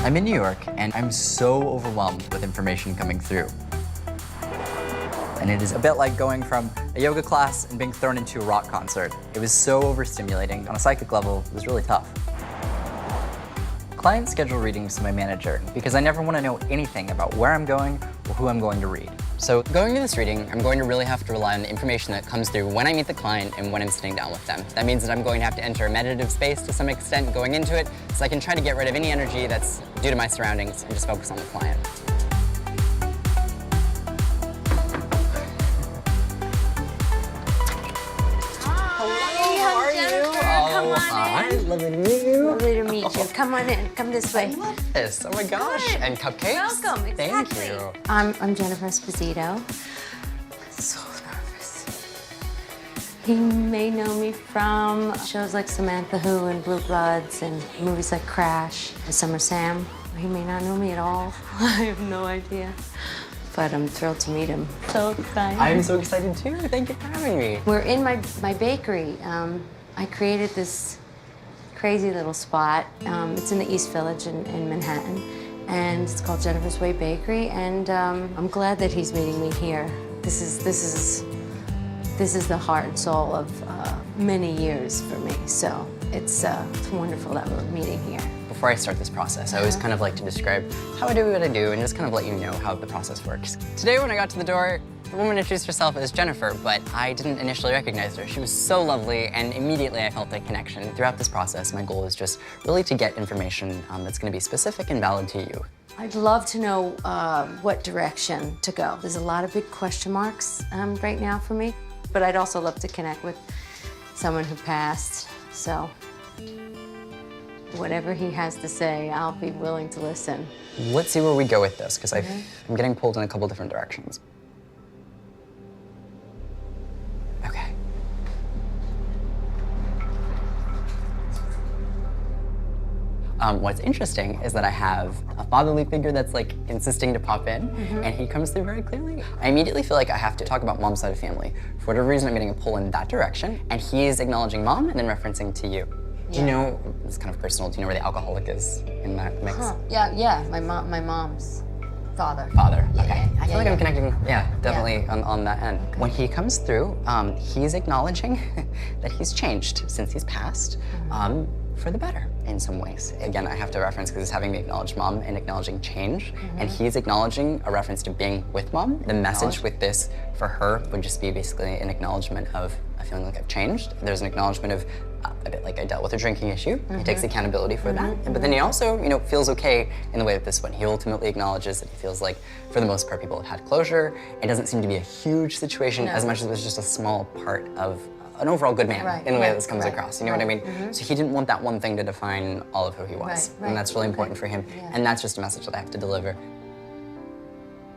I'm in New York, and I'm so overwhelmed with information coming through. And it is a bit like going from a yoga class and being thrown into a rock concert. It was so overstimulating. On a psychic level, it was really tough. Clients schedule readings to my manager because I never want to know anything about where I'm going or who I'm going to read. So going to this reading, I'm going to really have to rely on the information that comes through when I meet the client and when I'm sitting down with them. That means that I'm going to have to enter a meditative space to some extent going into it, so I can try to get rid of any energy that's due to my surroundings and just focus on the client. Hi, lovely to meet you. Lovely to meet you. Come on in. Come this way. Yes, oh my gosh. Good. And cupcakes. Welcome. Exactly. Thank you. I'm Jennifer Esposito. So nervous. He may know me from shows like Samantha Who and Blue Bloods and movies like Crash and Summer Sam. He may not know me at all. I have no idea. But I'm thrilled to meet him. So excited. I'm so excited too. Thank you for having me. We're in my bakery. I created this crazy little spot. It's in the East Village in Manhattan, and it's called Jennifer's Way Bakery. And I'm glad that he's meeting me here. This is the heart and soul of many years for me. So it's wonderful that we're meeting here. Before I start this process, I always kind of like to describe how I do what I do and just kind of let you know how the process works. Today when I got to the door, the woman introduced herself as Jennifer, but I didn't initially recognize her. She was so lovely, and immediately I felt a connection. Throughout this process, my goal is just really to get information that's going to be specific and valid to you. I'd love to know what direction to go. There's a lot of big question marks right now for me, but I'd also love to connect with someone who passed, so whatever he has to say, I'll be willing to listen. Let's see where we go with this, because I'm getting pulled in a couple different directions. Okay. What's interesting is that I have a fatherly figure that's like insisting to pop in, and he comes through very clearly. I immediately feel like I have to talk about mom's side of family. For whatever reason, I'm getting a pull in that direction, and he's acknowledging mom and then referencing to you. Do you know, it's kind of personal, do you know where the alcoholic is in that mix? Yeah, my mom's father. Father, Yeah, okay. yeah, I feel like yeah. I'm connecting, definitely on that end. Okay. When he comes through, he's acknowledging that he's changed since he's passed, for the better in some ways. Again, I have to reference because he's having me acknowledge mom and acknowledging change, and he's acknowledging a reference to being with mom. The message with this for her would just be basically an acknowledgement of a feeling like I've changed. There's an acknowledgement of a bit like I dealt with a drinking issue. He takes accountability for that, but then he also, feels okay in the way that this went. He ultimately acknowledges that he feels like, for the most part, people have had closure. It doesn't seem to be a huge situation as much as it was just a small part of an overall good man in the way that this comes across. You know what I mean? So he didn't want that one thing to define all of who he was, and that's really important for him. And that's just a message that I have to deliver.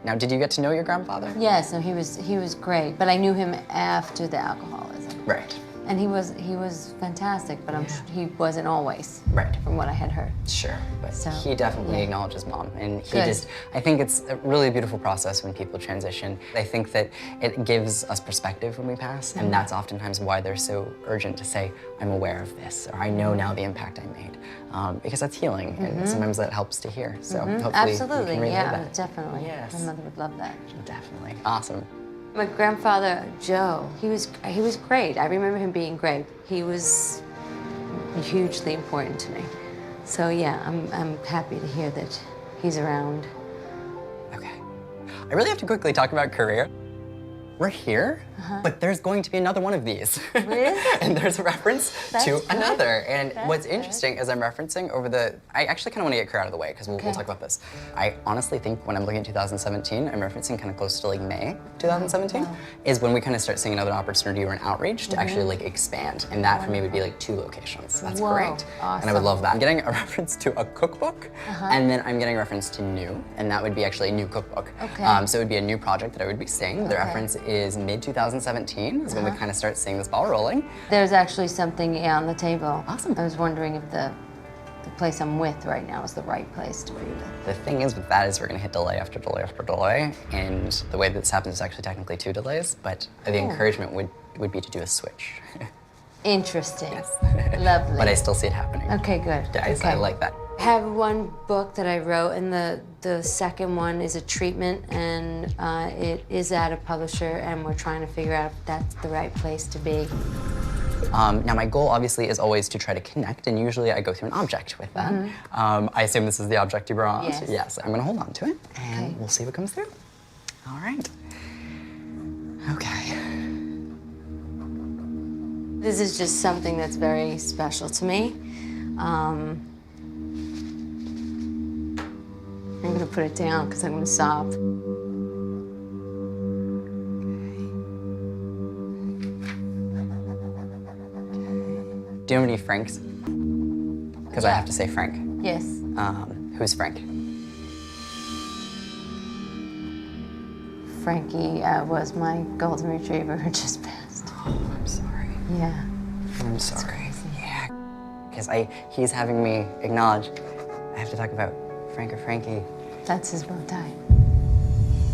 Now, did you get to know your grandfather? Yes, no, he was great, but I knew him after the alcoholism. Right. And he was fantastic, but he wasn't always. Right. From what I had heard. Sure, but So, he definitely acknowledges mom, and he I think it's a really beautiful process when people transition. I think that it gives us perspective when we pass, and that's oftentimes why they're so urgent to say, I'm aware of this, or I know now the impact I made, because that's healing, and sometimes that helps to hear, so hopefully Absolutely, you can relay that. definitely. Yes. My mother would love that. Definitely, awesome. My grandfather, Joe, he was great. I remember him being great. He was hugely important to me. So yeah, I'm happy to hear that he's around. Okay. I really have to quickly talk about career. We're here, but there's going to be another one of these. Really? And there's a reference That's to good. another. And That's what's good. interesting is I'm referencing I actually kind of want to get career out of the way because we'll talk about this. I honestly think when I'm looking at 2017, I'm referencing kind of close to like May 2017, is when we kind of start seeing another opportunity or an outreach to actually like expand. And that for me would be like 2 locations. That's Whoa, great. awesome. And I would love that. I'm getting a reference to a cookbook, and then I'm getting a reference to new, and that would be actually a new cookbook. Okay. So it would be a new project that I would be seeing. The reference is mid-2017 is when we kind of start seeing this ball rolling. There's actually something on the table. Awesome. I was wondering if the place I'm with right now is the right place to be with. The thing is with that is we're gonna hit delay after delay after delay, and the way that this happens is actually technically 2 delays, but the encouragement would be to do a switch. Interesting. Yes. Lovely. But I still see it happening. Okay, good. I Okay. like that. I have one book that I wrote, and the second one is a treatment, and it is at a publisher, and we're trying to figure out if that's the right place to be. Now, my goal, obviously, is always to try to connect, and usually I go through an object with that. I assume this is the object you brought. Yes. Yes, I'm gonna hold on to it, and Okay. we'll see what comes through. All right. Okay. This is just something that's very special to me. I'm gonna put it down because I'm gonna sob. Do you have any Franks? Because I have to say Frank. Yes. Who's Frank? Frankie was my golden retriever who just passed. Oh, I'm sorry. Yeah. I'm sorry. crazy. Yeah. Because he's having me acknowledge I have to talk about Frank or Frankie. That's his bow tie.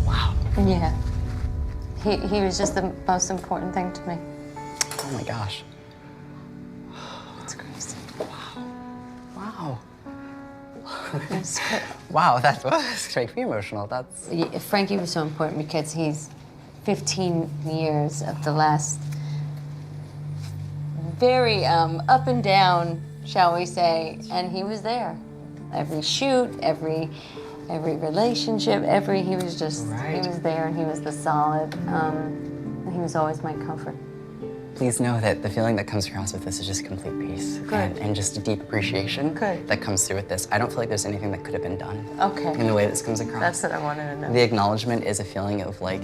Wow. Yeah. He was just the most important thing to me. Oh my gosh. It's crazy. Wow. It's crazy. Wow, that was make me emotional. That's Frankie was so important because he's 15 years of the last very up and down, shall we say, and he was there. Every shoot, every relationship, he was just, Right. he was there, and he was the solid, and he was always my comfort. Please know that the feeling that comes across with this is just complete peace. Good. And just a deep appreciation Good. that comes through with this. I don't feel like there's anything that could have been done Okay. in the way this comes across. That's what I wanted to know. The acknowledgement is a feeling of like,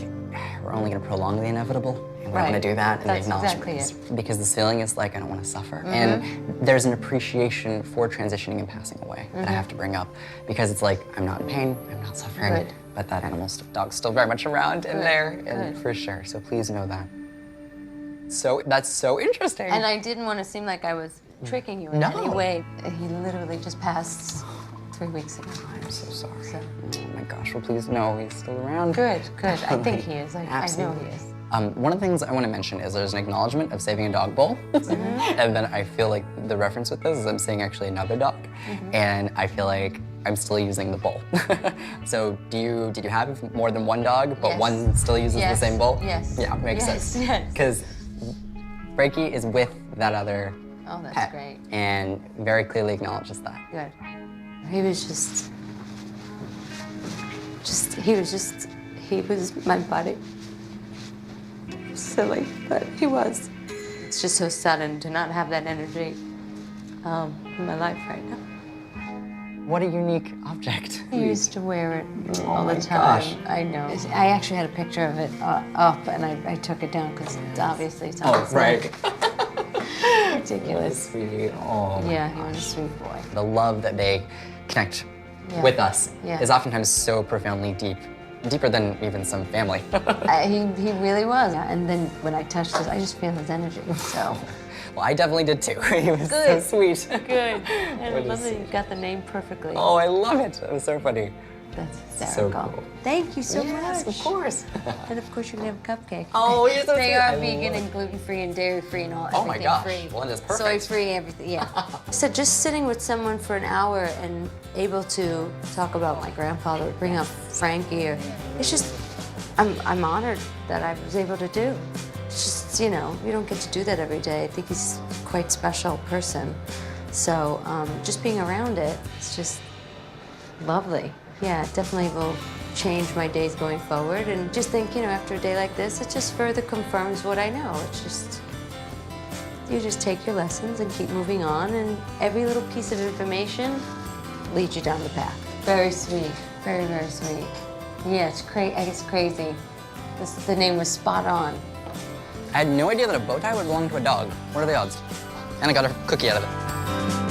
we're only gonna prolong the inevitable, and we don't Right. wanna do that. And That's the acknowledgement exactly is, because this feeling is like, I don't wanna suffer. And there's an appreciation for transitioning and passing away that I have to bring up, because it's like, I'm not in pain, I'm not suffering, Good. but that dog's still very much around in Good. there, and Good. for sure, so please know that. So, that's so interesting. And I didn't want to seem like I was tricking you in No. any way. He literally just passed 3 weeks ago. I'm so sorry. So- Oh my gosh, well please know he's still around. Good. I think he is. I know Absolutely. he is. One of the things I want to mention is there's an acknowledgement of saving a dog bowl. And then I feel like the reference with this is I'm seeing actually another dog. And I feel like I'm still using the bowl. So did you have more than one dog, but Yes. one still uses Yes. the same bowl? Yes. Yeah, makes Yes, sense. yes. Because Frankie is with that other Oh, that's pet great. and very clearly acknowledges that. Good. He was he was my buddy. Silly, but he was. It's just so sudden to not have that energy in my life right now. What a unique object. I used to wear it all my the time. gosh. I know. I actually had a picture of it up, and I took it down because obviously it's on Oh, his right. neck. Ridiculous. Sweet. Oh my Yeah, he was a sweet boy. The love that they connect Yeah. with us Yeah. is oftentimes so profoundly deep, deeper than even some family. He really was. Yeah, and then when I touched his, I just feel his energy. So Well, I definitely did too. He was Good. so sweet. good. And I What love is- that you got the name perfectly. Oh, I love it. That was so funny. That's So hysterical. cool. Thank you so Yes, much. of course. And of course you can have a cupcake. Oh, you're so They sweet. are I vegan love- and gluten-free and dairy-free and all Oh my everything gosh. free. Well, that's perfect. Soy-free, everything, yeah. So just sitting with someone for an hour and able to talk about my grandfather, bring up Frankie, or it's just, I'm honored that I was able to do. It's just, you don't get to do that every day. I think he's quite special person. So just being around it, it's just lovely. Yeah, it definitely will change my days going forward. And just think, after a day like this, it just further confirms what I know. It's just, you just take your lessons and keep moving on, and every little piece of information leads you down the path. Very sweet, very, very sweet. Yeah, it's crazy. The name was spot on. I had no idea that a bow tie would belong to a dog. What are the odds? And I got a cookie out of it.